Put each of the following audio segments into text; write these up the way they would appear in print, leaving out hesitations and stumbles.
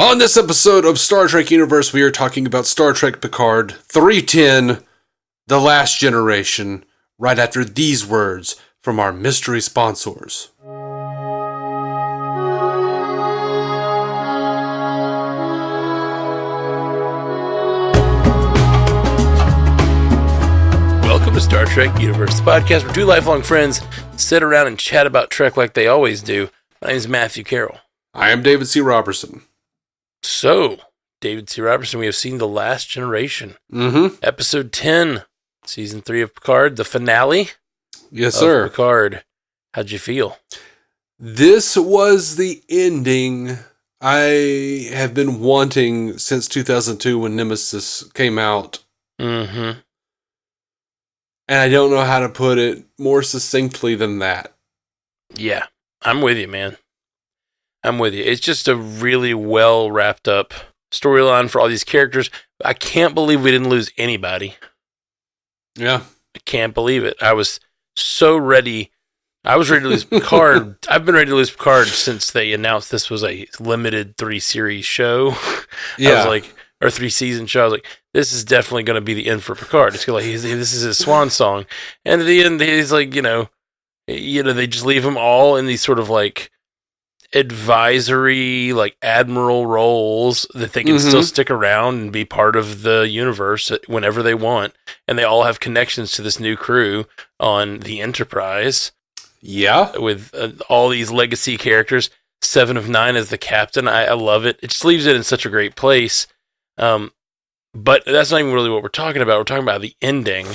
On this episode of Star Trek Universe, we are talking about Star Trek Picard 3x10, The Last Generation, right after these words from our mystery sponsors. Welcome to Star Trek Universe, the podcast where two lifelong friends sit around and chat about Trek like they always do. My name is Matthew Carroll. I am David C. Robertson. So, David C. Robertson, we have seen The Last Generation. Episode 10, Season 3 of Picard, the finale. Yes, sir. Picard. How'd you feel? This was the ending I have been wanting since 2002 when Nemesis came out. Mm-hmm. And I don't know how to put it more succinctly than that. Yeah, I'm with you, man. I'm with you. It's just a really well wrapped up storyline for all these characters. I can't believe we didn't lose anybody. Yeah. I can't believe it. I was so ready. I was ready to lose Picard. I've been ready to lose Picard since they announced this was a limited 3-series show. Yeah. I was like, or 3-season show. I was like, this is definitely going to be the end for Picard. It's like this is his swan song. And at the end, he's like, they just leave him all in these sort of like advisory, like admiral roles that they can still stick around and be part of the universe whenever they want. And they all have connections to this new crew on the Enterprise. Yeah. With all these legacy characters. 7 of 9 as the captain. I love it. It just leaves it in such a great place. But that's not even really what we're talking about. We're talking about the ending.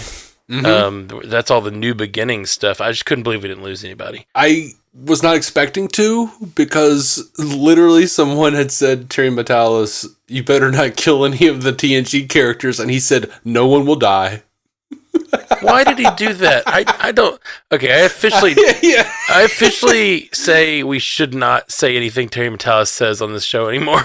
That's all the new beginning stuff. I just couldn't believe we didn't lose anybody. I was not expecting to, because literally someone had said, Terry Matalas, you better not kill any of the TNG characters, and he said, no one will die. Why did he do that? I don't... Okay, I officially say we should not say anything Terry Matalas says on this show anymore.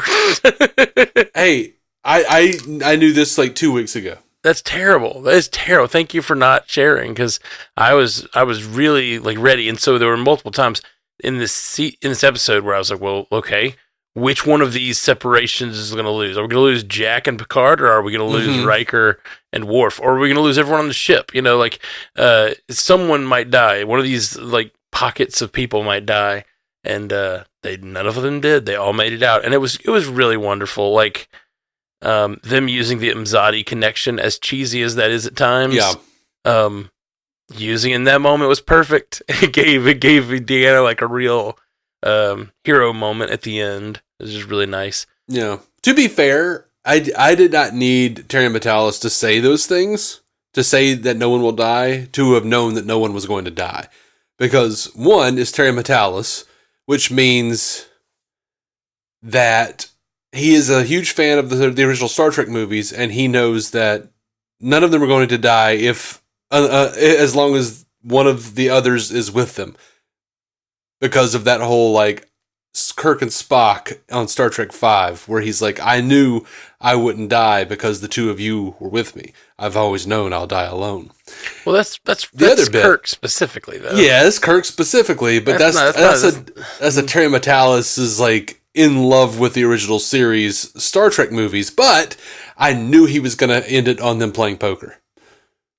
Hey, I knew this like 2 weeks ago. That's terrible. That is terrible. Thank you for not sharing, because I was really like ready, and so there were multiple times in this episode where I was like, well, okay, which one of these separations is going to lose? Are we going to lose Jack and Picard, or are we going to lose Riker and Worf, or are we going to lose everyone on the ship? Someone might die. One of these like pockets of people might die, and none of them did. They all made it out, and it was really wonderful. Like. Them using the Mzadi connection, as cheesy as that is at times. Yeah. Using in that moment was perfect. It gave Deanna like a real hero moment at the end. It was just really nice. Yeah. To be fair, I did not need Terry Matalas to say those things, to say that no one will die, to have known that no one was going to die. Because one is Terry Matalas, which means that he is a huge fan of the original Star Trek movies, and he knows that none of them are going to die as long as one of the others is with them. Because of that whole, like, Kirk and Spock on Star Trek V, where he's like, I knew I wouldn't die because the two of you were with me. I've always known I'll die alone. Well, that's Kirk specifically, though. Yeah, it's Kirk specifically, but that's a Terry Matalas is like, in love with the original series Star Trek movies, but I knew he was going to end it on them playing poker.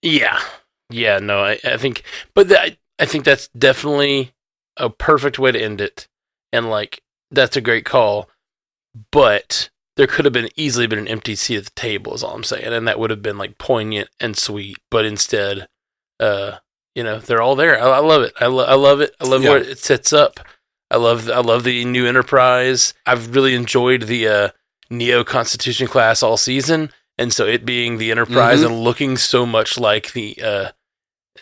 Yeah. Yeah, no, I think, I think that's definitely a perfect way to end it. And like, that's a great call, but there could have easily been an empty seat at the table is all I'm saying. And that would have been like poignant and sweet, but instead, they're all there. I love it. I love it. I love what it sets up. I love the new Enterprise. I've really enjoyed the Neo Constitution class all season, and so it being the Enterprise and looking so much like the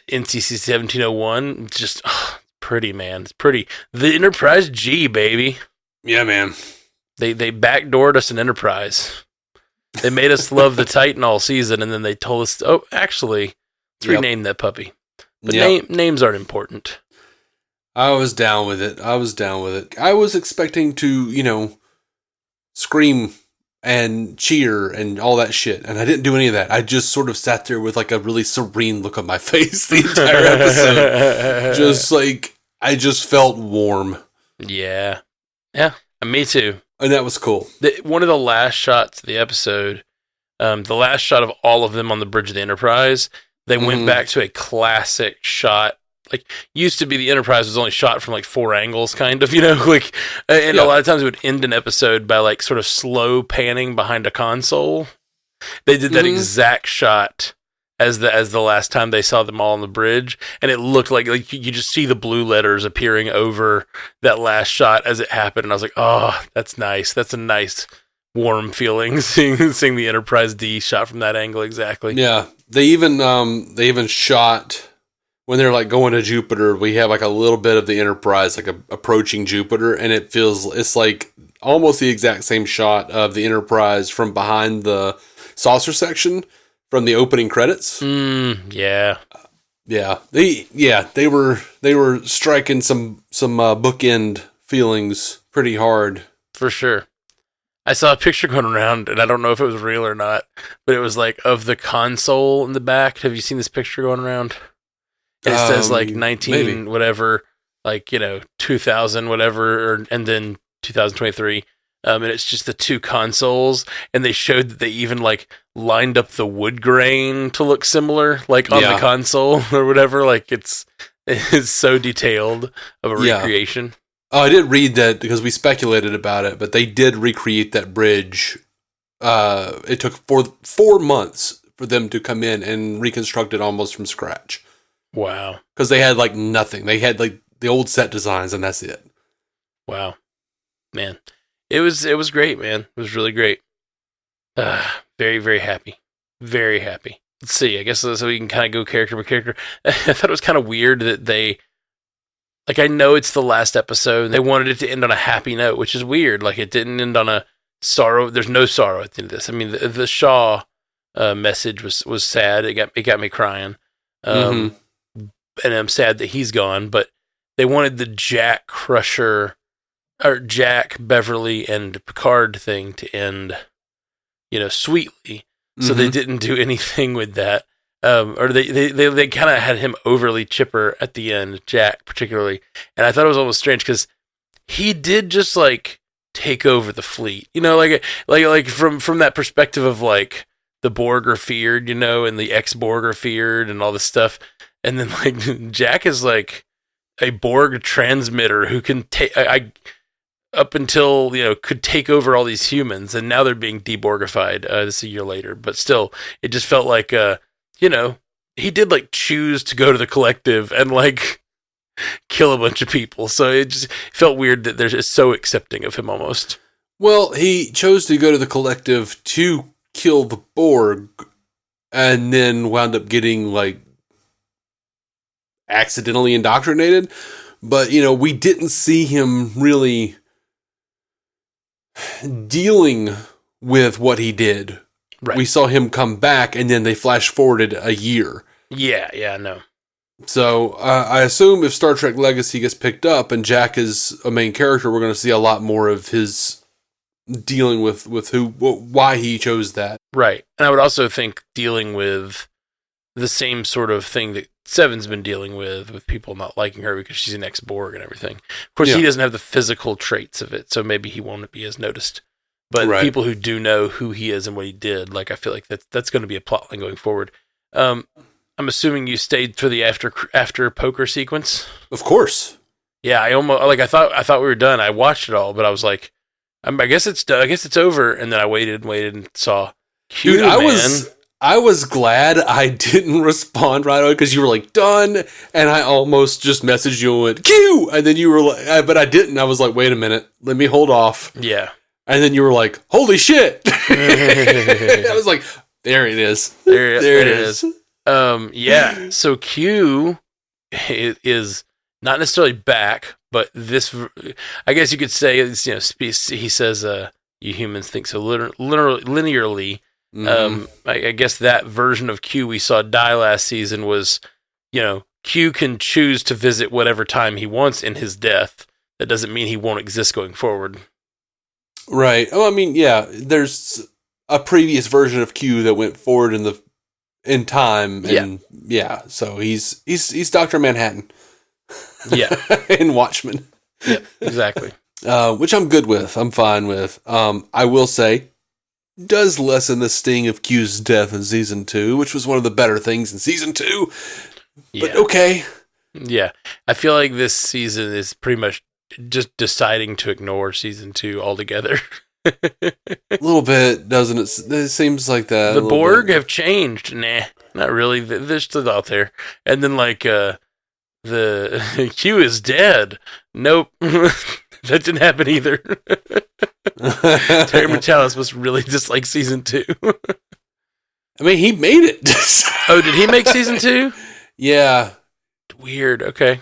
NCC 1701, just pretty, man. It's pretty. The Enterprise G, baby. Yeah, man. They backdoored us an Enterprise. They made us love the Titan all season, and then they told us, oh, actually, let's rename that puppy. But names aren't important. I was down with it. I was expecting to, scream and cheer and all that shit, and I didn't do any of that. I just sort of sat there with like a really serene look on my face the entire episode. Just like, I just felt warm. Yeah. Yeah, me too. And that was cool. One of the last shots of the episode, the last shot of all of them on the bridge of the Enterprise, they went back to a classic shot. Like, used to be the Enterprise was only shot from like 4 angles, kind of, like, and a lot of times it would end an episode by like sort of slow panning behind a console. They did that exact shot as the last time they saw them all on the bridge, and it looked like you just see the blue letters appearing over that last shot as it happened, and I was like, oh, that's nice. That's a nice warm feeling seeing the Enterprise D shot from that angle exactly. Yeah, they even shot when they're like going to Jupiter. We have like a little bit of the Enterprise like approaching Jupiter, and it's like almost the exact same shot of the Enterprise from behind the saucer section from the opening credits. Yeah. They were striking some bookend feelings pretty hard. For sure. I saw a picture going around, and I don't know if it was real or not, but it was like of the console in the back. Have you seen this picture going around? And it says like 19 maybe. Whatever, like, 2000 whatever, and then 2023. And it's just the 2 consoles, and they showed that they even like lined up the wood grain to look similar, like on the console or whatever. Like it's so detailed of a recreation. Oh, I did read that because we speculated about it, but they did recreate that bridge. It took 4 months for them to come in and reconstruct it almost from scratch. Wow. Because they had like nothing. They had like the old set designs, and that's it. Wow. Man. It was great, man. It was really great. Very, very happy. Very happy. Let's see. I guess so we can kind of go character by character. I thought it was kind of weird that they... Like, I know it's the last episode. They wanted it to end on a happy note, which is weird. Like, it didn't end on a sorrow. There's no sorrow at the end of this. I mean, the Shaw message was sad. It got me crying. And I'm sad that he's gone. But they wanted the Jack Crusher, or Jack, Beverly, and Picard thing to end, sweetly. So they didn't do anything with that. Or they kind of had him overly chipper at the end, Jack particularly, and I thought it was almost strange because he did just like take over the fleet, like from that perspective of like the Borg are feared, and the ex-Borg are feared and all this stuff, and then like Jack is like a Borg transmitter who can take up until could take over all these humans, and now they're being deborgified. This is a year later, but still, it just felt like he did like choose to go to the collective and like kill a bunch of people. So it just felt weird that they're just so accepting of him almost. Well, he chose to go to the collective to kill the Borg and then wound up getting like accidentally indoctrinated. But, we didn't see him really dealing with what he did. Right. We saw him come back, and then they flash forwarded a year. Yeah, no. So I assume if Star Trek Legacy gets picked up and Jack is a main character, we're going to see a lot more of his dealing with why he chose that. Right, and I would also think dealing with the same sort of thing that Seven's been dealing with people not liking her because she's an ex-Borg and everything. Of course, he doesn't have the physical traits of it, so maybe he won't be as noticed. But people who do know who he is and what he did, like I feel like that's going to be a plotline going forward. I'm assuming you stayed for the after poker sequence. Of course. Yeah, I thought we were done. I watched it all, but I was like, I guess it's done. I guess it's over. And then I waited and saw. Dude, I was glad I didn't respond right away because you were like done, and I almost just messaged you and went Q, and then you were like, but I didn't. I was like, wait a minute, let me hold off. Yeah. And then you were like, holy shit. I was like, there it is. There it is. Yeah. So Q is not necessarily back, but this, I guess you could say, he says, you humans think so linearly. I guess that version of Q we saw die last season was, Q can choose to visit whatever time he wants in his death. That doesn't mean he won't exist going forward. Right. Oh, I mean, yeah, there's a previous version of Q that went forward in time, and so he's Dr. Manhattan. Yeah. In Watchmen. Yeah, exactly. which I'm good with. I'm fine with. I will say, does lessen the sting of Q's death in season 2, which was one of the better things in season 2. But okay. Yeah. I feel like this season is pretty much just deciding to ignore season 2 altogether. A little bit, doesn't it? It seems like that. The Borg have changed. Nah, not really. They're still out there. And then the Q is dead. Nope. That didn't happen either. Terry Matalas was really dislike season 2. I mean, he made it. Oh, did he make season 2? Yeah. Weird. Okay.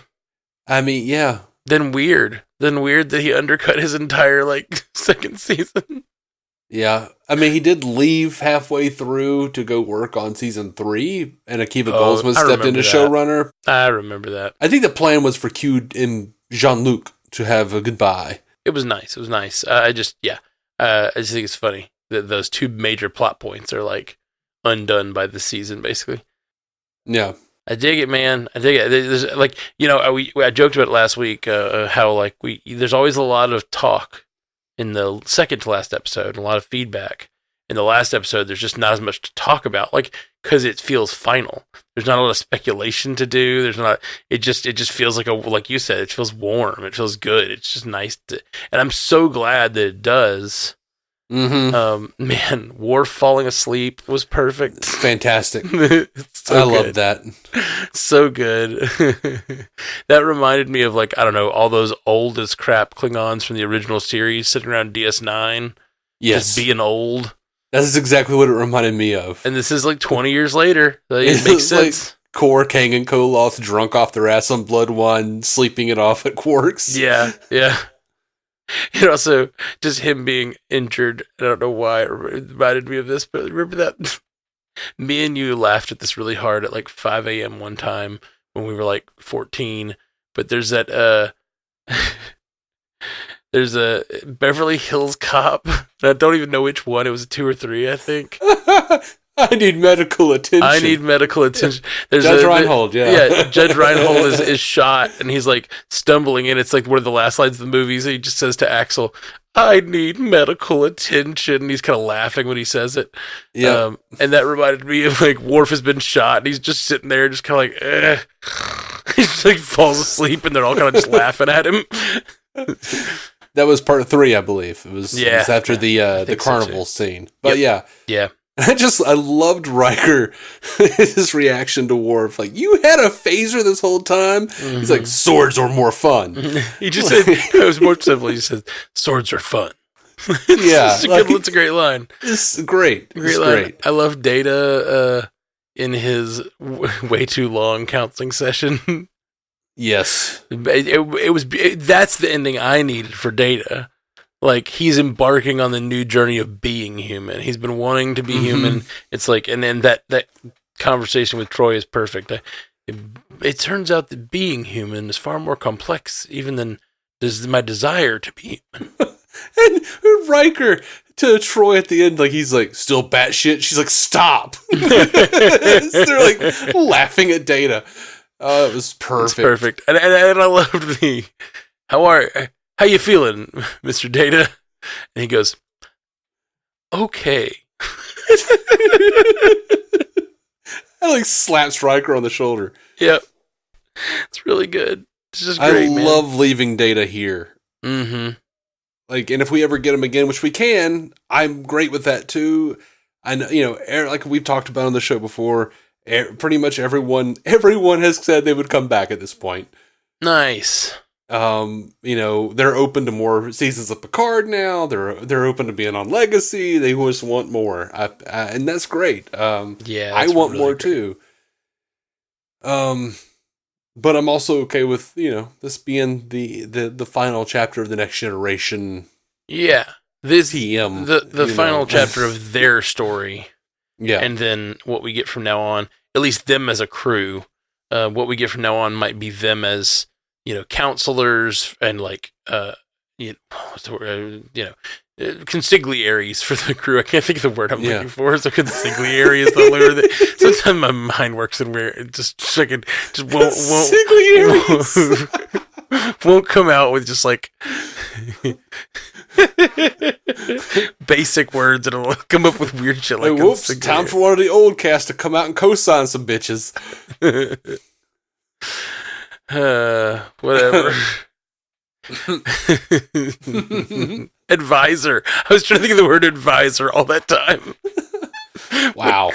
I mean, yeah. Then weird that he undercut his entire second season. Yeah. I mean, he did leave halfway through to go work on season 3, and Akiva Goldsman stepped in as showrunner. I remember that. I think the plan was for Q and Jean-Luc to have a goodbye. It was nice. I just think it's funny that those two major plot points are undone by the season, basically. Yeah. I dig it, man. I dig it. There's, I joked about it last week, how there's always a lot of talk in the second to last episode, and a lot of feedback. In the last episode, there's just not as much to talk about, because it feels final. There's not a lot of speculation to do. It just feels like you said, it feels warm. It feels good. It's just nice and I'm so glad that it does. Mm-hmm. Man, Worf falling asleep was perfect. Fantastic. So I love that. So good. That reminded me of all those old as crap Klingons from the original series sitting around DS9. Yes. Just being old. That's exactly what it reminded me of. And this is 20 years later. It makes sense. Quark, Kang, and Koloth drunk off their ass on Blood One, sleeping it off at Quark's. Yeah. And also, just him being injured. I don't know why it reminded me of this, but remember that? Me and you laughed at this really hard at 5 a.m. one time when we were 14. But there's that, there's a Beverly Hills Cop. And I don't even know which one. It was 2 or 3, I think. I need medical attention. There's Judge Reinhold, Yeah, Judge Reinhold is shot, and he's stumbling, and it's one of the last lines of the movie. So he just says to Axel, "I need medical attention." And he's kind of laughing when he says it. Yeah. And that reminded me of Worf has been shot, and he's just sitting there, just kind of eh. He just falls asleep, and they're all kind of just laughing at him. That was part 3, I believe. It was after the carnival scene. But yeah. I loved Riker, his reaction to Worf. You had a phaser this whole time? Mm-hmm. He's like, swords are more fun. He just said, it was more simple. He said, swords are fun. Yeah. It's a great line. It's great. Great. I love Data in his way too long counseling session. Yes. That's the ending I needed for Data. He's embarking on the new journey of being human. He's been wanting to be human. It's and then that conversation with Troy is perfect. It turns out that being human is far more complex even than my desire to be human. And Riker to Troy at the end, he's still batshit. She's like, stop. They're laughing at Data. Oh, it was perfect. It's perfect. And I loved how you feeling, Mr. Data? And he goes, okay. I slaps Riker on the shoulder. Yep. It's really good. It's just great, man. I love leaving Data here. Mm-hmm. And if we ever get him again, which we can, I'm great with that too. I know, we've talked about on the show before, pretty much everyone has said they would come back at this point. Nice. They're open to more seasons of Picard now. They're open to being on Legacy. They just want more, and that's great. I want really more great. Too. But I'm also okay with this being the final chapter of the Next Generation. Yeah, this TM, the final chapter of their story. Yeah, and then what we get from now on, at least them as a crew. What we get from now on might be them as counselors and consigliaries for the crew. I can't think of the word I'm looking for. So consigliere is the only word that sometimes my mind works in weird. Just won't. won't come out with just like basic words, and it'll come up with weird shit like, whoops, time for one of the old cast to come out and co-sign some bitches. Whatever. Advisor. I was trying to think of the word advisor all that time. Wow.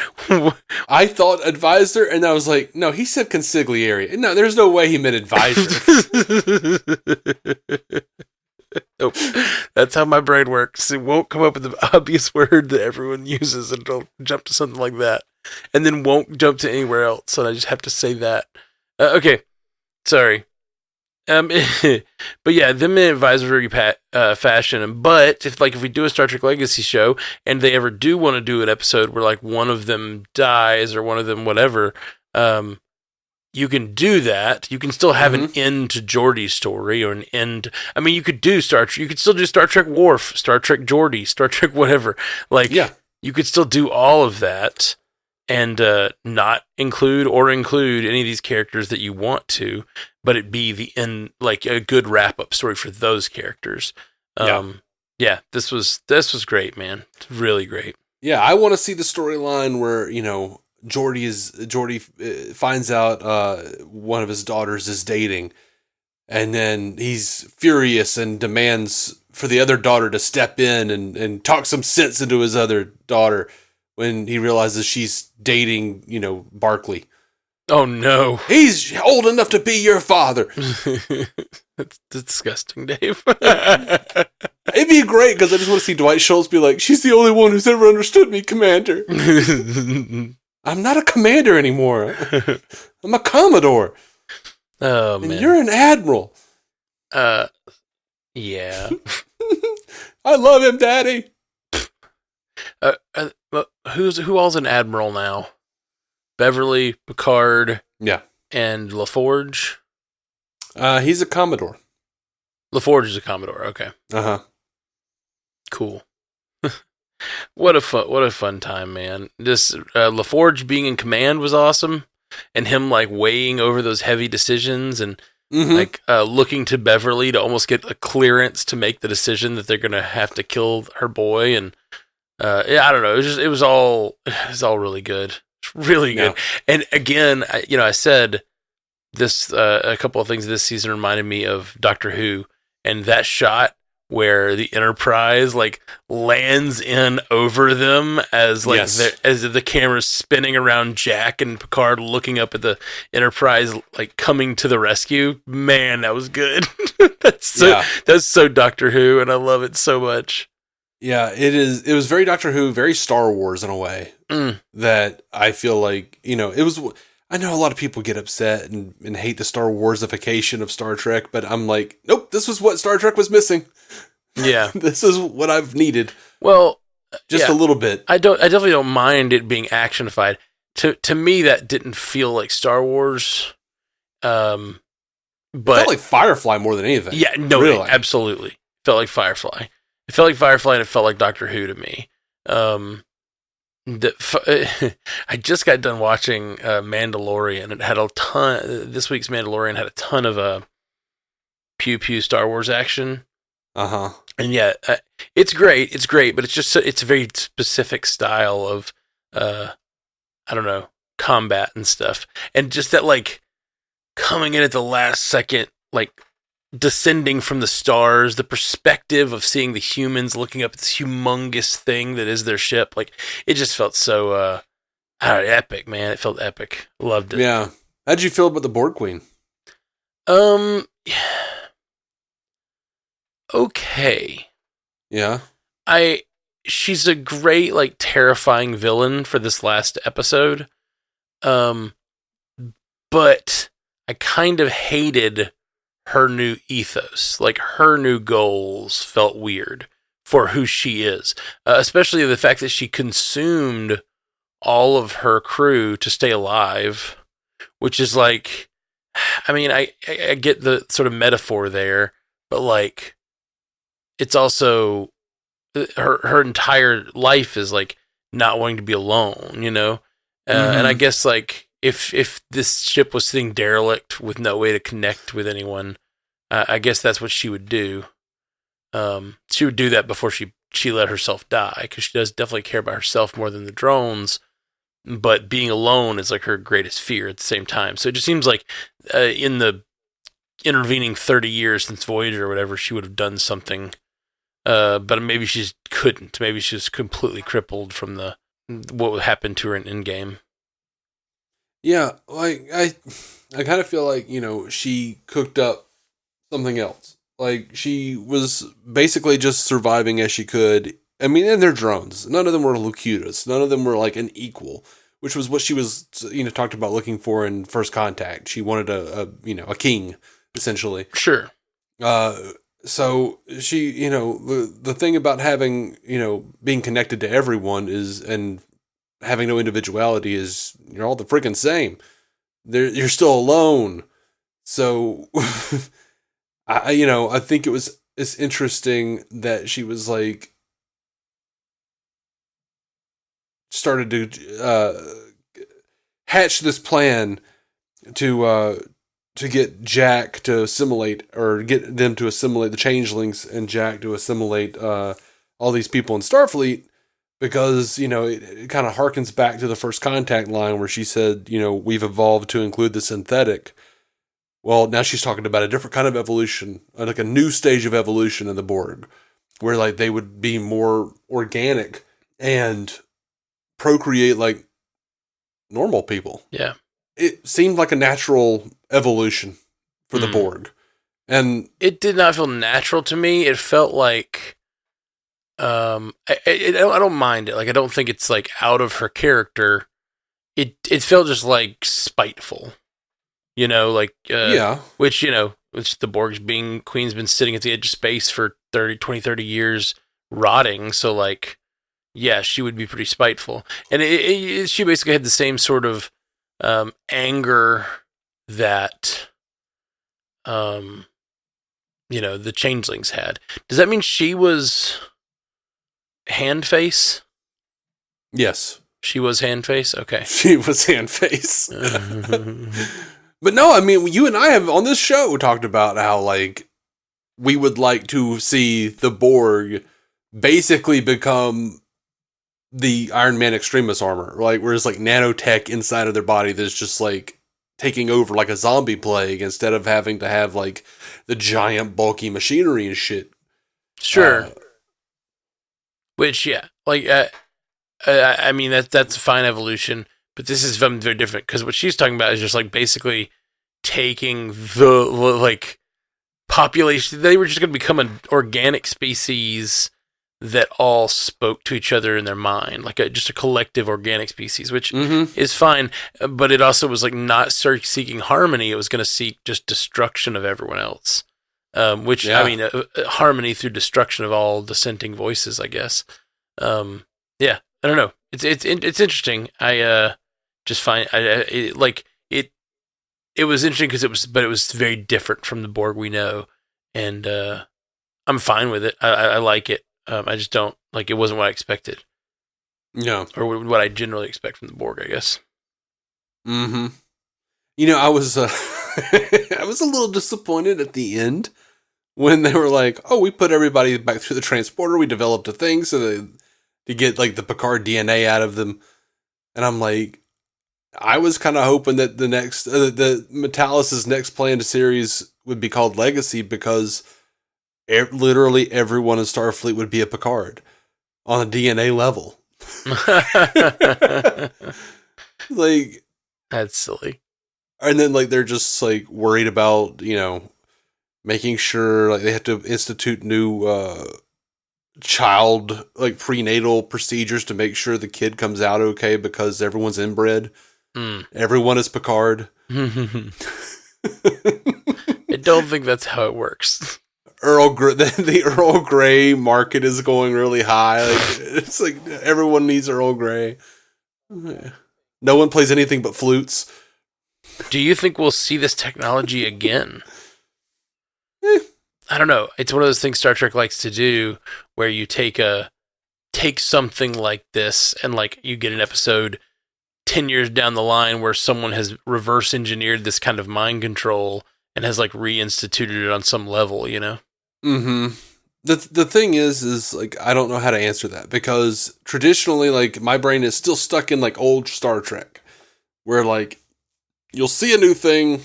I thought advisor, and I was like, no, he said consigliere. No, there's no way he meant advisor. Nope. That's how my brain works. It won't come up with the obvious word that everyone uses, and it'll jump to something like that, and then won't jump to anywhere else, and I just have to say that. Okay. Sorry. But yeah, them in advisory fashion. But if we do a Star Trek Legacy show and they ever do want to do an episode where like one of them dies or one of them whatever, you can do that. You can still have an end to Geordi's story or an end. I mean, you could do you could still do Star Trek Worf, Star Trek Geordi, Star Trek whatever. Like, yeah, you could still do all of that and not include any of these characters that you want to, but it be the end, like a good wrap up story for those characters. Yeah, this was great, man. It's really great. Yeah, I want to see the storyline where, you know, Geordi finds out one of his daughters is dating, and then he's furious and demands for the other daughter to step in and talk some sense into his other daughter when he realizes she's dating, you know, Barkley. Oh no. He's old enough to be your father. That's disgusting, Dave. It'd be great because I just want to see Dwight Schultz be like, she's the only one who's ever understood me, Commander. I'm not a commander anymore. I'm a Commodore. Oh, man. And you're an admiral. Yeah. I love him, Daddy. Who all's an admiral now? Beverly, Picard, yeah, and LaForge. He's a Commodore. LaForge is a Commodore. Okay. Cool. What a fun time, man. This LaForge being in command was awesome, and him like weighing over those heavy decisions and like looking to Beverly to almost get a clearance to make the decision that they're gonna have to kill her boy. And yeah, I don't know. It was all really good. Really good. Yeah. And again, I said this, a couple of things this season reminded me of Doctor Who, and that shot where the Enterprise like lands in over them as like as the camera's spinning around Jack and Picard looking up at the Enterprise like coming to the rescue. Man, that was good. That's so Doctor Who, and I love it so much. Yeah, it is. It was very Doctor Who, very Star Wars in a way that I feel like, you know, it was. I know a lot of people get upset and hate the Star Warsification of Star Trek, but I'm like, nope, this was what Star Trek was missing. Yeah. This is what I've needed. Well, just a little bit. I definitely don't mind it being actionified. To me, that didn't feel like Star Wars. But it felt like Firefly more than anything. Yeah, no, really. Absolutely. It felt like Firefly. It felt like Firefly, and it felt like Doctor Who to me. I just got done watching Mandalorian. It had a ton. This week's Mandalorian had a ton of pew pew Star Wars action. And yeah, it's great. It's great, but it's a very specific style of I don't know, combat and stuff, and just that like coming in at the last second, like descending from the stars, the perspective of seeing the humans looking up at this humongous thing that is their ship. Like, it just felt so epic, man. It felt epic. Loved it. Yeah. How'd you feel about the Borg Queen? Okay. Yeah. She's a great, like, terrifying villain for this last episode. But I kind of hated her new ethos. Like, her new goals felt weird for who she is. Especially the fact that she consumed all of her crew to stay alive, which is like, I mean, I get the sort of metaphor there, but like, it's also her entire life is like not wanting to be alone, you know? And I guess like, if this ship was sitting derelict with no way to connect with anyone, I guess that's what she would do. She would do that before she let herself die, because she does definitely care about herself more than the drones. But being alone is like her greatest fear at the same time. So it just seems like in the intervening 30 years since Voyager or whatever, she would have done something. But maybe she just couldn't. Maybe she's completely crippled from what would happen to her in Endgame. Yeah, like I kind of feel like, she cooked up something else. Like, she was basically just surviving as she could. I mean, and they're drones. None of them were Locutus. None of them were like an equal, which was what she was, talked about looking for in First Contact. She wanted a king, essentially. Sure. So she, the thing about having, being connected to everyone and having no individuality is you're all the freaking same. You're still alone. So, I think it's interesting that she was like, started to hatch this plan to get Jack to assimilate, or get them to assimilate the changelings and Jack to assimilate all these people in Starfleet, because, it kind of harkens back to the First Contact line where she said, we've evolved to include the synthetic. Well, now she's talking about a different kind of evolution, like a new stage of evolution in the Borg, where like they would be more organic and procreate like normal people. Yeah. It seemed like a natural evolution for the Borg. And it did not feel natural to me. It felt like, I don't mind it. Like, I don't think it's like out of her character. It felt just like spiteful, like, yeah, which the Borg's Queen's been sitting at the edge of space for 30 years rotting. So like, yeah, she would be pretty spiteful. And she basically had the same sort of anger that, the changelings had. Does that mean she was Handface? Yes. She was Handface? Okay. She was Handface. But no, I mean, you and I have on this show talked about how, like, we would like to see the Borg basically become the Iron Man Extremis armor, like, where it's like nanotech inside of their body that's just like taking over like a zombie plague, instead of having to have like the giant bulky machinery and shit. Sure. Which, yeah, like, I mean, that's a fine evolution, but this is something very different, because what she's talking about is just like basically taking the like population. They were just going to become an organic species that all spoke to each other in their mind, like just a collective organic species, which is fine. But it also was like not seeking harmony. It was going to seek just destruction of everyone else. Which, yeah. I mean, harmony through destruction of all dissenting voices, I guess. Yeah, I don't know. It's interesting. I just find it was interesting because it was very different from the Borg we know, and I'm fine with it. I like it. I just don't like. It wasn't what I expected. No, or what I generally expect from the Borg, I guess. Mm-hmm. I was I was a little disappointed at the end when they were like, "Oh, we put everybody back through the transporter. We developed a thing to get like the Picard DNA out of them," and I'm like, I was kind of hoping that the next the Metallis's next planned series would be called Legacy, because literally everyone in Starfleet would be a Picard on a DNA level. Like, that's silly. And then like they're just like worried about, making sure like they have to institute new child like prenatal procedures to make sure the kid comes out okay, because everyone's inbred. Everyone is Picard. I don't think that's how it works. The Earl Grey market is going really high. Like, it's like everyone needs Earl Grey. No one plays anything but flutes. Do you think we'll see this technology again? I don't know. It's one of those things Star Trek likes to do, where you take something like this and like you get an episode 10 years down the line where someone has reverse engineered this kind of mind control and has like reinstituted it on some level, you know? Mm-hmm. The thing is like, I don't know how to answer that, because traditionally, like, my brain is still stuck in like old Star Trek, where like you'll see a new thing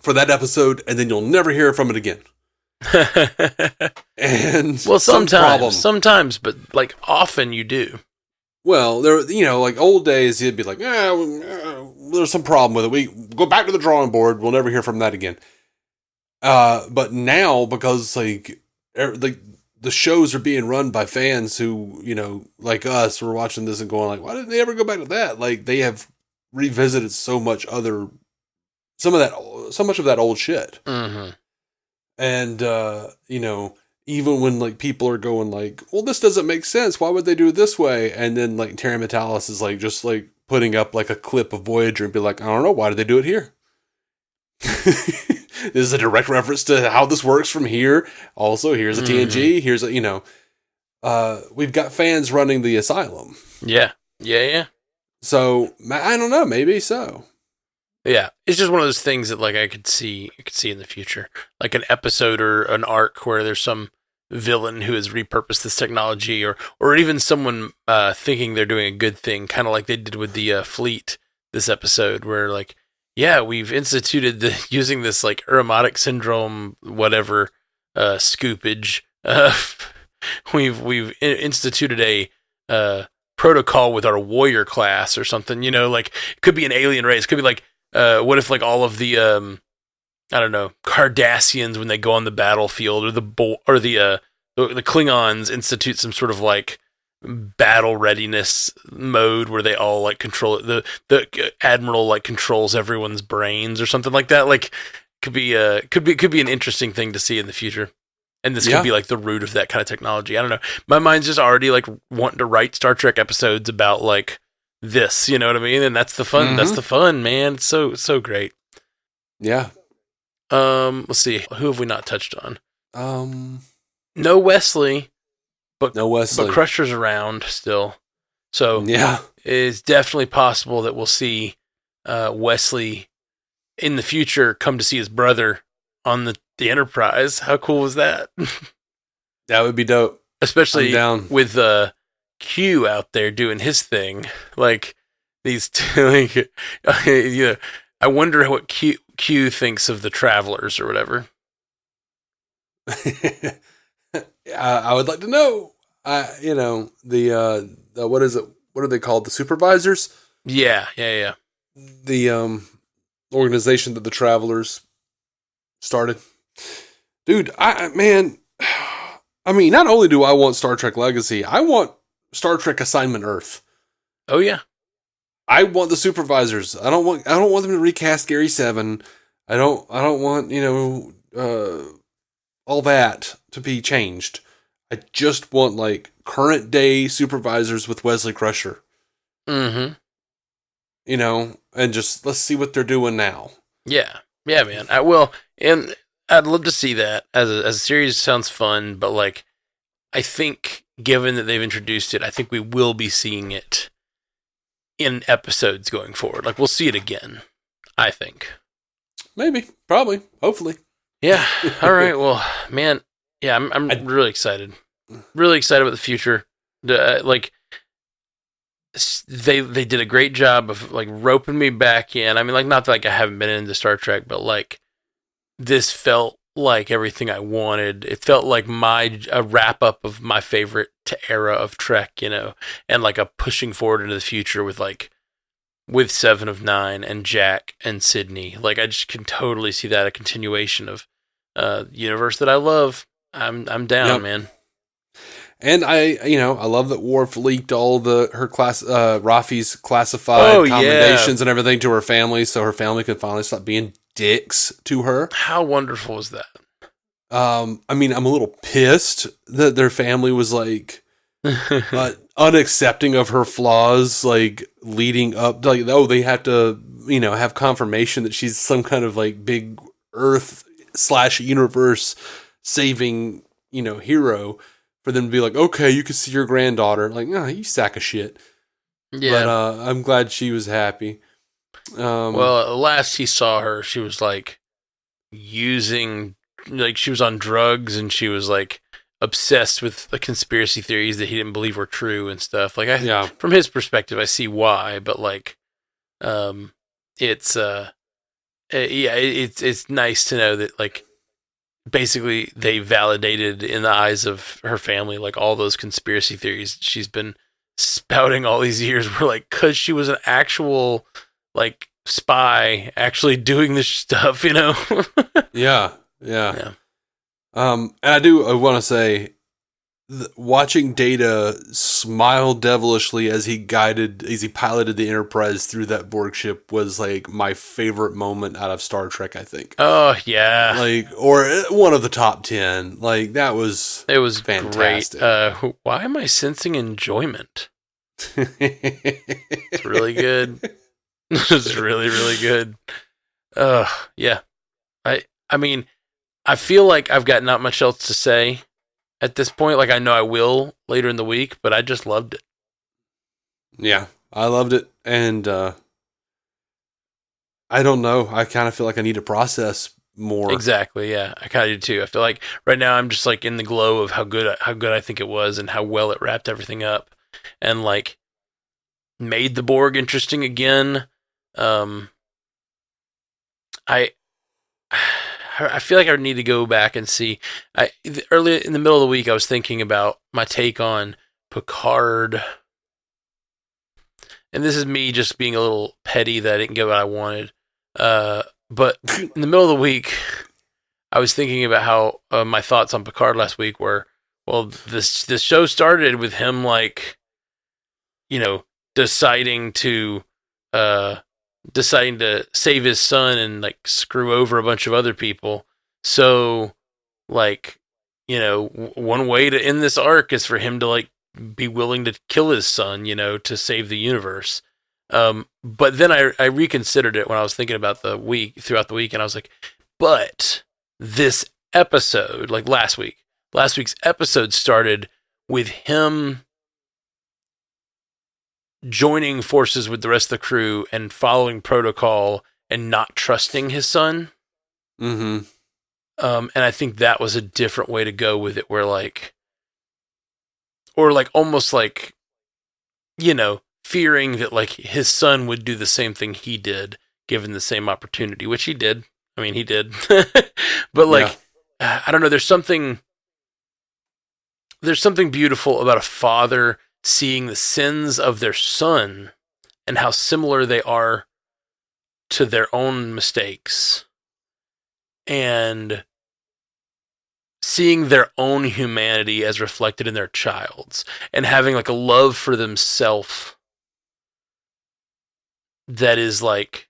for that episode and then you'll never hear from it again. And well, sometimes, but like often you do. Well, there, like old days, you'd be like, there's some problem with it. We go back to the drawing board. We'll never hear from that again. But now, because like the shows are being run by fans who, like us, were watching this and going like, why didn't they ever go back to that? Like, they have revisited so much of that old shit. Mm-hmm. And, even when like people are going like, well, this doesn't make sense, why would they do it this way? And then like Terry Metalis is like, just like putting up like a clip of Voyager and be like, I don't know, why did they do it here? This is a direct reference to how this works from here. Also, here's a TNG. Here's we've got fans running the asylum. Yeah. So I don't know, maybe so. Yeah, it's just one of those things that like I could see in the future, like an episode or an arc where there's some villain who has repurposed this technology, or even someone thinking they're doing a good thing, kind of like they did with the fleet this episode, where like, yeah, we've instituted using this like Uromatic syndrome, whatever, scoopage. We've instituted a protocol with our warrior class or something. Like it could be an alien race, it could be like. What if like all of the I don't know, Cardassians, when they go on the battlefield, or the Klingons institute some sort of like battle readiness mode where they all like control it. The admiral like controls everyone's brains or something like that. Like could be an interesting thing to see in the future. And this could be like the root of that kind of technology. I don't know. My mind's just already like wanting to write Star Trek episodes about like this, you know what I mean? And that's the fun. Mm-hmm. That's the fun, man. It's so great. Yeah. Let's see. Who have we not touched on? No Wesley, but Crusher's around still. So yeah, it's definitely possible that we'll see Wesley in the future come to see his brother on the Enterprise. How cool was that? That would be dope. Especially with Q out there doing his thing, like these two, like, I wonder what Q thinks of the Travelers or whatever. I would like to know. The what is it? What are they called? The supervisors? Yeah. The organization that the Travelers started. Dude, I mean, not only do I want Star Trek Legacy, I want Star Trek Assignment Earth. Oh yeah. I want the supervisors. I don't want them to recast Gary Seven. I don't want, all that to be changed. I just want like current day supervisors with Wesley Crusher. Mm-hmm. And just let's see what they're doing now. Yeah. Yeah, man. I will, and I'd love to see that as a series. Sounds fun, but like I think given that they've introduced it, I think we will be seeing it in episodes going forward. Like we'll see it again, I think. Maybe, probably, hopefully. Yeah. All right. Well, man. Yeah, I'm really excited. Really excited about the future. Like they did a great job of like roping me back in. I mean, like not that like I haven't been into Star Trek, but like this felt like everything I wanted. It felt like a wrap up of my favorite era of Trek, and like a pushing forward into the future with Seven of Nine and Jack and Sydney. Like I just can totally see that, a continuation of universe that I love. I'm down, man. And I love that Worf leaked all Rafi's classified commendations and everything to her family, so her family could finally stop being dicks to her. How wonderful was that? I'm a little pissed that their family was like unaccepting of her flaws, like leading up, like, oh, they have to, have confirmation that she's some kind of like big Earth/universe saving, hero, for them to be like, okay, you can see your granddaughter. Like, no, you sack of shit. Yeah. But I'm glad she was happy. Well, last he saw her, she was like using, like, she was on drugs and she was like obsessed with the conspiracy theories that he didn't believe were true and stuff. Like, from his perspective, I see why, but like, it's it's nice to know that, like, basically they validated in the eyes of her family, like, all those conspiracy theories she's been spouting all these years were like, cause she was an actual, like, spy actually doing this stuff, you know? Yeah. And I want to say, watching Data smile devilishly as he piloted the Enterprise through that Borg ship was like my favorite moment out of Star Trek, I think. Oh yeah. Like, or one of the top 10. Like, it was fantastic. Great. Why am I sensing enjoyment? It's really good. It's really, really good. Yeah. I mean, I feel like I've got not much else to say at this point. Like, I know I will later in the week, but I just loved it. Yeah, I loved it. And I don't know. I kind of feel like I need to process more. Exactly. Yeah, I kind of do too. I feel like right now I'm just like in the glow of how good I think it was and how well it wrapped everything up, and like made the Borg interesting again. I feel like I need to go back and see. Early in the middle of the week, I was thinking about my take on Picard, and this is me just being a little petty that I didn't get what I wanted. But in the middle of the week, I was thinking about how my thoughts on Picard last week were, well, this show started with him, like, you know, deciding to save his son and like screw over a bunch of other people. So, like, you know, one way to end this arc is for him to like be willing to kill his son, you know, to save the universe. But then I reconsidered it when I was thinking about throughout the week, and I was like, but this episode, like last week's episode started with him joining forces with the rest of the crew and following protocol and not trusting his son. Mm-hmm. And I think that was a different way to go with it, where like, or like almost like, you know, fearing that like his son would do the same thing he did given the same opportunity, which he did. I mean, he did. But like, yeah. I don't know, there's something beautiful about a father seeing the sins of their son and how similar they are to their own mistakes, and seeing their own humanity as reflected in their child's, and having like a love for themselves that is like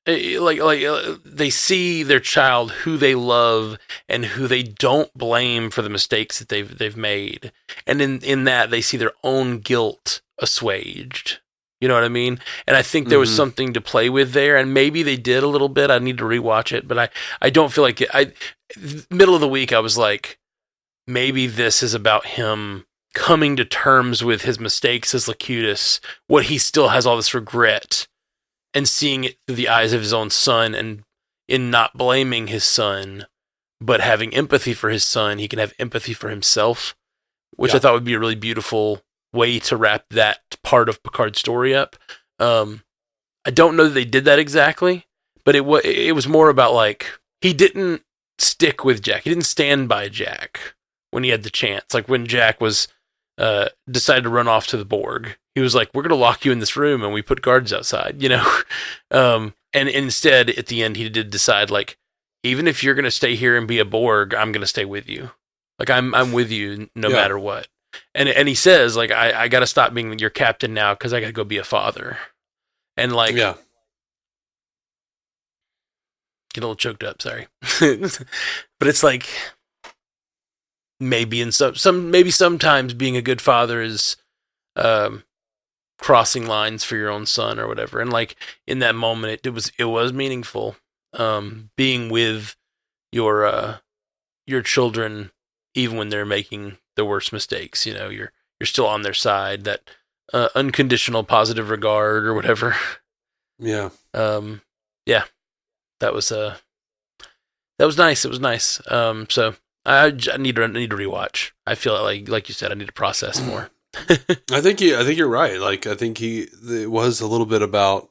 they see their child who they love and who they don't blame for the mistakes that they've made, and in that they see their own guilt assuaged. You know what I mean? And I think there was something to play with there, and maybe they did a little bit. I need to rewatch it, but I don't feel like it. Middle of the week, I was like, maybe this is about him coming to terms with his mistakes as Locutus, what he still has all this regret, and seeing it through the eyes of his own son, and in not blaming his son, but having empathy for his son, he can have empathy for himself, which I thought would be a really beautiful way to wrap that part of Picard's story up. I don't know that they did that exactly, but it was more about like, he didn't stick with Jack. He didn't stand by Jack when he had the chance. Like when Jack was decided to run off to the Borg, he was like, we're going to lock you in this room, and we put guards outside, you know? And instead, at the end, he did decide, like, even if you're going to stay here and be a Borg, I'm going to stay with you. Like, I'm with you no matter what. And he says, like, I got to stop being your captain now because I got to go be a father. And, like, get a little choked up, sorry. But it's like, maybe sometimes being a good father is crossing lines for your own son or whatever. And like in that moment, it was meaningful, being with your children even when they're making the worst mistakes. You know, you're still on their side. That unconditional positive regard or whatever. Yeah. Yeah. That was That was nice. It was nice. So I need to rewatch. I feel like you said, I need to process more. I think you're right. Like, I think it was a little bit about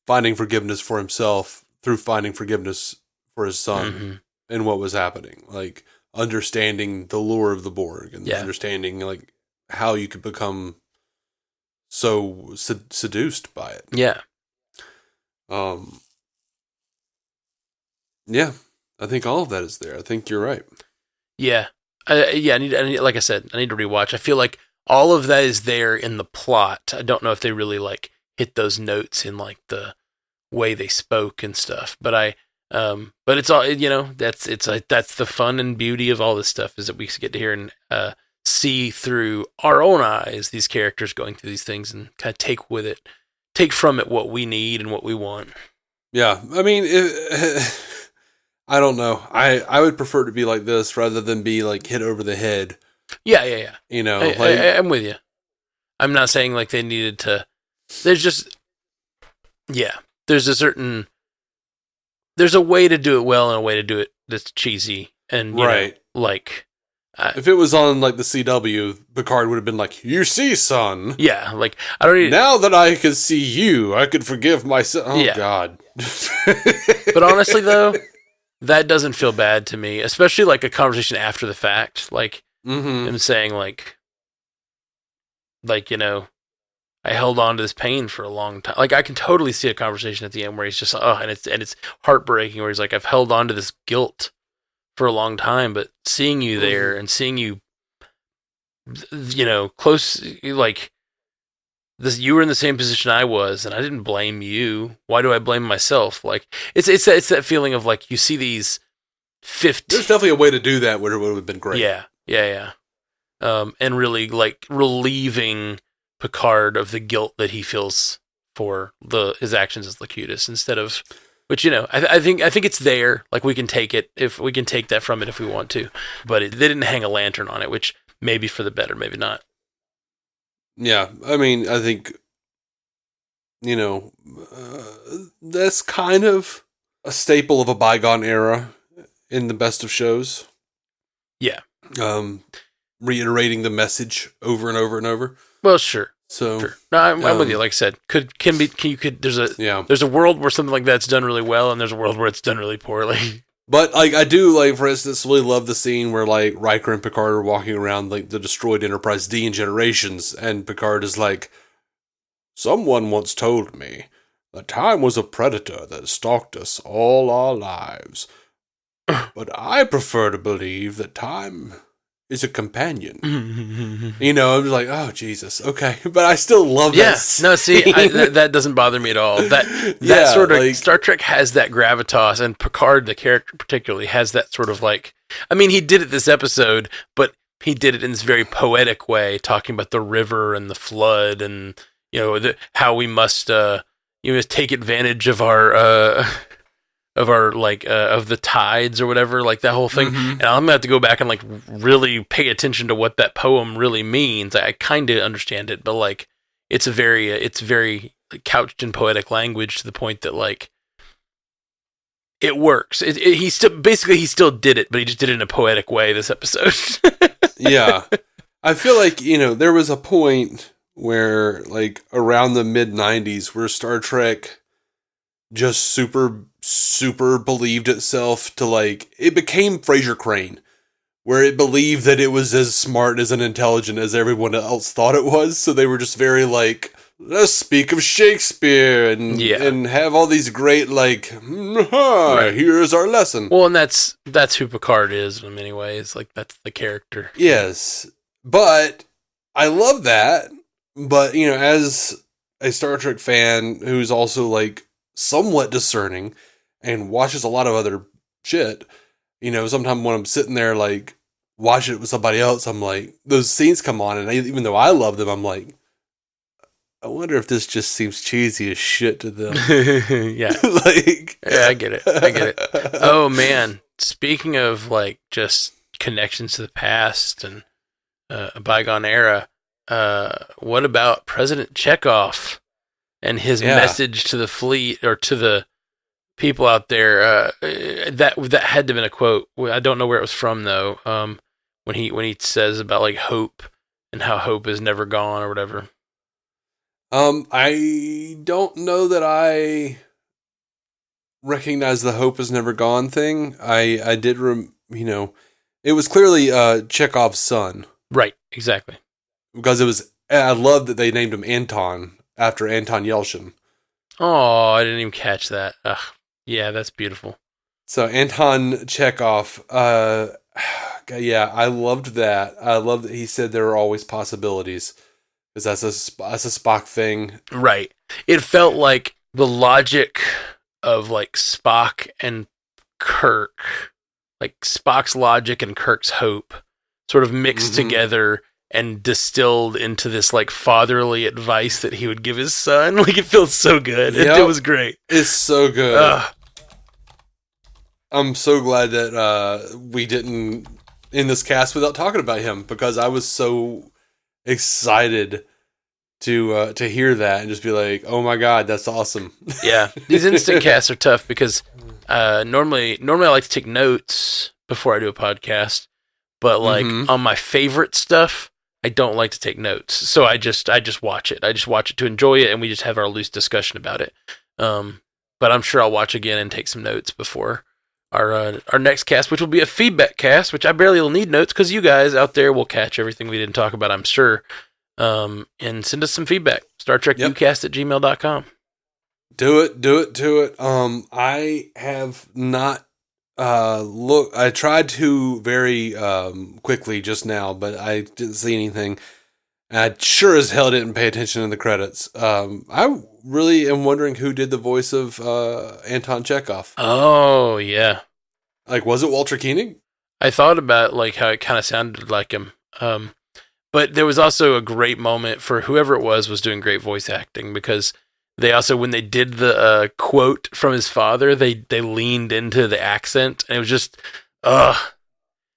finding forgiveness for himself through finding forgiveness for his son and what was happening. Like, understanding the lure of the Borg and understanding like how you could become so seduced by it. Yeah. Yeah, I think all of that is there. I think you're right. Yeah. I need, like I said, I need to rewatch. I feel like all of that is there in the plot. I don't know if they really like hit those notes in like the way they spoke and stuff, but but it's all, that's the fun and beauty of all this stuff, is that we get to hear and see through our own eyes these characters going through these things and kind of take from it what we need and what we want. Yeah, I mean, I don't know. I would prefer to be like this rather than be like hit over the head. Yeah. I'm with you. I'm not saying like they needed to. There's just, there's a way to do it well and a way to do it that's cheesy and right. If it was on like the CW, Picard would have been like, "You see, son." Yeah, like I don't need. Now that I can see you, I could forgive myself. Oh God. But honestly, though, that doesn't feel bad to me, especially like a conversation after the fact, like him saying like I held on to this pain for a long time. Like I can totally see a conversation at the end where he's just and it's heartbreaking, where he's like, I've held on to this guilt for a long time, but seeing you there and seeing you, close, like this, you were in the same position I was, and I didn't blame you. Why do I blame myself? Like it's that feeling of like you see these 50. There's definitely a way to do that where it would have been great. Yeah. And really like relieving Picard of the guilt that he feels for his actions as Locutus, instead of, which I think it's there. Like we can take it, if we can take that from it if we want to, but they didn't hang a lantern on it, which maybe for the better, maybe not. Yeah, I mean, I think that's kind of a staple of a bygone era in the best of shows. Yeah. Reiterating the message over and over and over. Well, sure. So sure. No, I'm with you. Like I said, there's a world where something like that's done really well, and there's a world where it's done really poorly. But like I do, like for instance, really love the scene where like Riker and Picard are walking around like the destroyed Enterprise D in Generations, and Picard is like, "Someone once told me that time was a predator that stalked us all our lives, but I prefer to believe that time is a companion." I was like, oh Jesus, okay, but I still love that. No, see, that doesn't bother me at all. That sort of, like, Star Trek has that gravitas, and Picard, the character particularly, has that sort of like. I mean, he did it this episode, but he did it in this very poetic way, talking about the river and the flood, and how we must take advantage of our. Of the tides or whatever, like that whole thing. And I'm gonna have to go back and like really pay attention to what that poem really means. I kind of understand it, but like it's very couched in poetic language to the point that like it works. He still did it, but he just did it in a poetic way this episode. Yeah, I feel like there was a point where like around the mid 90s where Star Trek just super believed itself to like, it became Fraser Crane, where it believed that it was as smart as and intelligent as everyone else thought it was. So they were just very like, let's speak of Shakespeare and have all these great like, right. Here's our lesson. Well, and that's who Picard is in many ways. Like that's the character. Yes, but I love that. But as a Star Trek fan who's also like somewhat discerning and watches a lot of other shit, sometimes when I'm sitting there like watching it with somebody else, I'm like, those scenes come on, and even though I love them, I'm like, I wonder if this just seems cheesy as shit to them. Yeah. I get it. Oh man, speaking of like just connections to the past and a bygone era, what about President Chekhov and his message to the fleet, or to the people out there, that had to have been a quote. I don't know where it was from though. When he says about like hope and how hope is never gone or whatever. I don't know that I recognize the hope is never gone thing. I did, it was clearly Chekhov's son. Right, exactly. Because I love that they named him Anton after Anton Yelchin. Oh, I didn't even catch that. Ugh. Yeah, that's beautiful. So Anton Chekhov, yeah, I loved that. I love that he said there are always possibilities. Because that's a Spock thing. Right. It felt like the logic of like Spock and Kirk, like Spock's logic and Kirk's hope sort of mixed together and distilled into this like fatherly advice that he would give his son. Like it feels so good. It was great. It's so good. I'm so glad that we didn't end this cast without talking about him, because I was so excited to hear that and just be like, oh my god, that's awesome. Yeah, these instant casts are tough because normally I like to take notes before I do a podcast, but like on my favorite stuff, I don't like to take notes. So I just watch it. I just watch it to enjoy it, and we just have our loose discussion about it. But I'm sure I'll watch again and take some notes before our next cast, which will be a feedback cast, which I barely will need notes because you guys out there will catch everything we didn't talk about, I'm sure. And send us some feedback. StarTrekUcast@gmail.com. Do it. I have not I tried to very quickly just now, but I didn't see anything. I sure as hell didn't pay attention in the credits. I really am wondering who did the voice of Anton Chekhov. Oh, yeah. Like, was it Walter Koenig? I thought about like how it kind of sounded like him. But there was also a great moment for whoever it was doing great voice acting, because they also, when they did the quote from his father, they leaned into the accent, and it was just,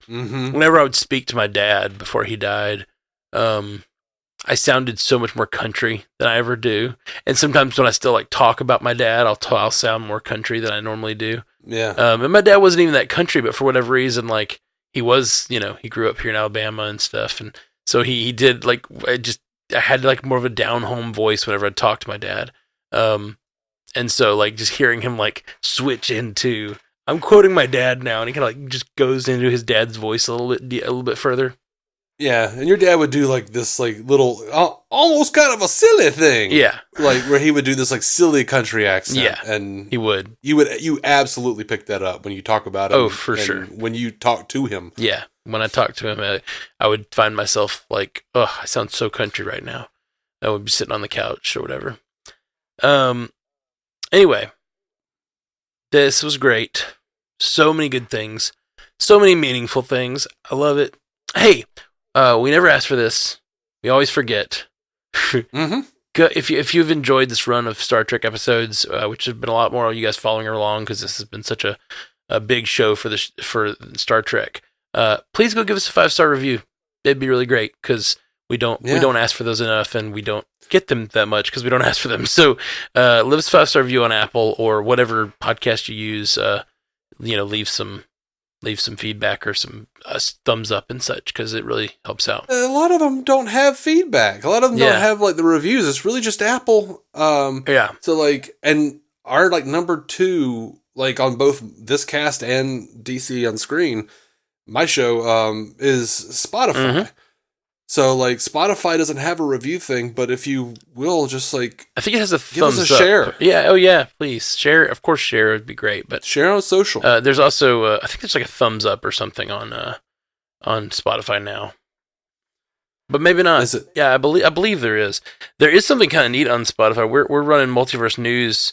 Whenever I would speak to my dad before he died, I sounded so much more country than I ever do. And sometimes when I still like talk about my dad, I'll sound more country than I normally do. Yeah. And my dad wasn't even that country, but for whatever reason, like he was, he grew up here in Alabama and stuff. And so he did like, I had like more of a down home voice whenever I'd talk to my dad. And so like just hearing him like switch into, I'm quoting my dad now, and he kind of like just goes into his dad's voice a little bit further. Yeah, and your dad would do like this like little, almost kind of a silly thing. Yeah, like where he would do this like silly country accent. Yeah, and he would. You absolutely pick that up when you talk about him. Oh, for sure. When you talk to him. Yeah, when I talk to him, I would find myself like, oh, I sound so country right now. I would be sitting on the couch or whatever. Anyway, this was great. So many good things. So many meaningful things. I love it. Hey, we never asked for this. We always forget. If you've enjoyed this run of Star Trek episodes, which have been a lot more of you guys following along, because this has been such a big show for Star Trek, please go give us a 5-star review. It'd be really great, because we don't ask for those enough, and we don't get them that much because we don't ask for them. So leave us a 5-star review on Apple or whatever podcast you use. Leave some feedback or some thumbs up and such, because it really helps out. A lot of them don't have feedback. A lot of them don't have like the reviews. It's really just Apple. Yeah. So like, and our like number 2, like on both this cast and DC on Screen, my show is Spotify. Mm-hmm. So like Spotify doesn't have a review thing, but if you will just like, I think it has a give thumbs us a up. share. Yeah. Oh yeah. Please share. Of course, share would be great, but share on social. There's also I think there's like a thumbs up or something on Spotify now, but maybe not. Is it? Yeah, I believe there is. There is something kind of neat on Spotify. We're running Multiverse News.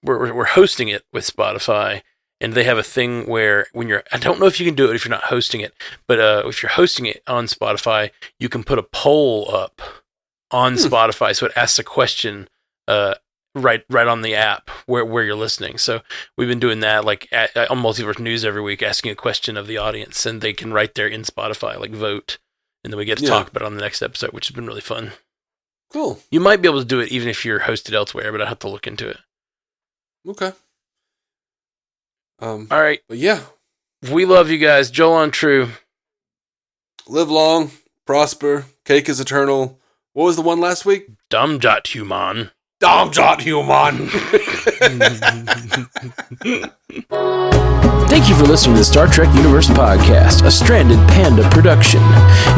We're hosting it with Spotify. And they have a thing where I don't know if you can do it if you're not hosting it, but if you're hosting it on Spotify, you can put a poll up on Spotify. So it asks a question right on the app where you're listening. So we've been doing that like on Multiverse News every week, asking a question of the audience, and they can write there in Spotify, like vote. And then we get to talk about it on the next episode, which has been really fun. Cool. You might be able to do it even if you're hosted elsewhere, but I'll have to look into it. Okay. All right. But yeah. We love you guys. Joel on True. Live long, prosper, cake is eternal. What was the one last week? Dumjot human. Dumjot human. Thank you for listening to the Star Trek Universe Podcast, a Stranded Panda production.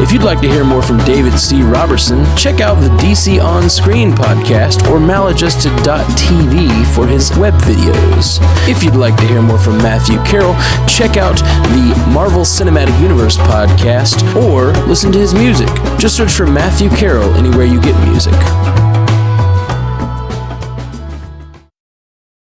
If you'd like to hear more from David C. Robertson, check out the DC On Screen podcast or maladjusted.tv for his web videos. If you'd like to hear more from Matthew Carroll, check out the Marvel Cinematic Universe podcast or listen to his music. Just search for Matthew Carroll anywhere you get music.